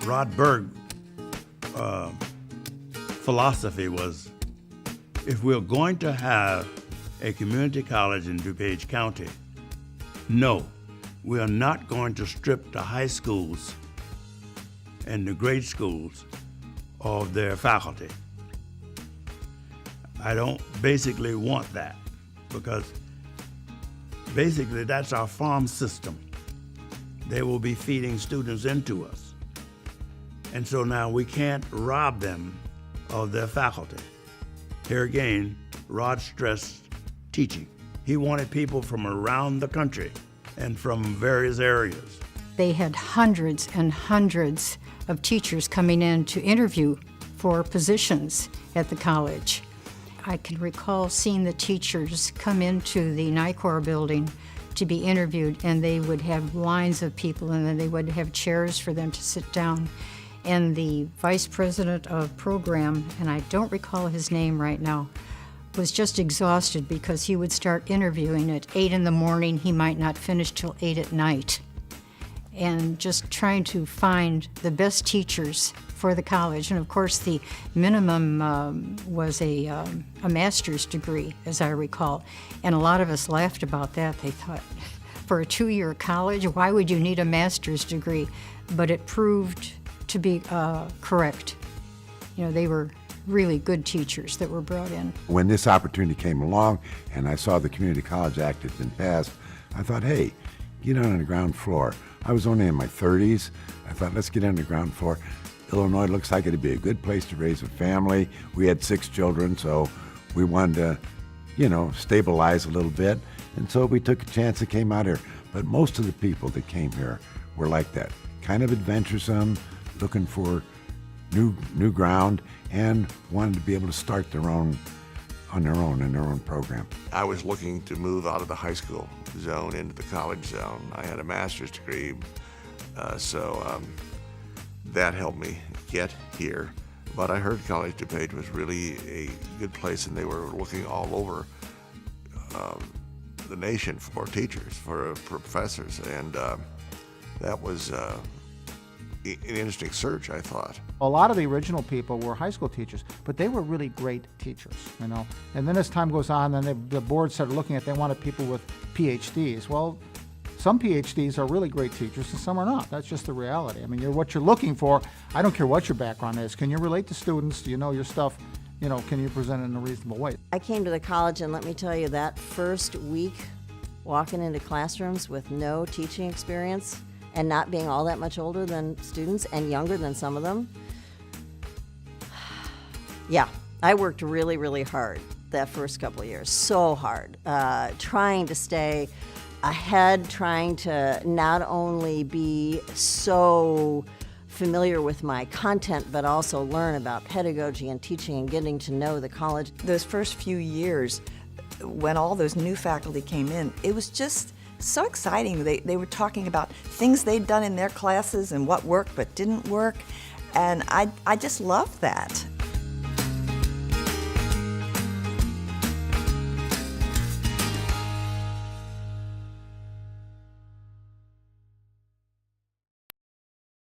Rod Berg philosophy was, if we're going to have a community college in DuPage County, no, we are not going to strip the high schools and the grade schools of their faculty. I don't basically want that, because basically that's our farm system. They will be feeding students into us. And so now we can't rob them of their faculty. Here again, Rod stressed teaching. He wanted people from around the country and from various areas. They had hundreds and hundreds of teachers coming in to interview for positions at the college. I can recall seeing the teachers come into the NICOR building to be interviewed, and they would have lines of people, and then they would have chairs for them to sit down. And the vice president of program, and I don't recall his name right now, was just exhausted because he would start interviewing at 8 in the morning. He might not finish till 8 at night. And just trying to find the best teachers for the college. And of course, the minimum was a master's degree, as I recall. And a lot of us laughed about that. They thought, for a 2-year college, why would you need a master's degree? But it proved to be correct. You know, they were really good teachers that were brought in. When this opportunity came along and I saw the Community College Act had been passed, I thought, hey, get on the ground floor. I was only in my 30s. I thought, let's get on the ground floor. Illinois looks like it'd be a good place to raise a family. We had 6 children, so we wanted to, you know, stabilize a little bit. And so we took a chance and came out here. But most of the people that came here were like that, kind of adventuresome, looking for new ground, and wanted to be able to start in their own program. I was looking to move out of the high school zone into the college zone. I had a master's degree, so that helped me get here. But I heard College of DuPage was really a good place, and they were looking all over the nation for teachers, for professors, and that was an interesting search, I thought. A lot of the original people were high school teachers, but they were really great teachers, you know. And then as time goes on, then the board started looking at, they wanted people with PhDs. Well, some PhDs are really great teachers and some are not. That's just the reality. I mean, what you're looking for, I don't care what your background is. Can you relate to students? Do you know your stuff? You know, can you present it in a reasonable way? I came to the college, and let me tell you, that first week walking into classrooms with no teaching experience and not being all that much older than students and younger than some of them, yeah, I worked really, really hard that first couple of years, so hard, trying to stay ahead, trying to not only be so familiar with my content, but also learn about pedagogy and teaching and getting to know the college. Those first few years, when all those new faculty came in, it was just so exciting. They were talking about things they'd done in their classes and what worked but didn't work, and I just loved that.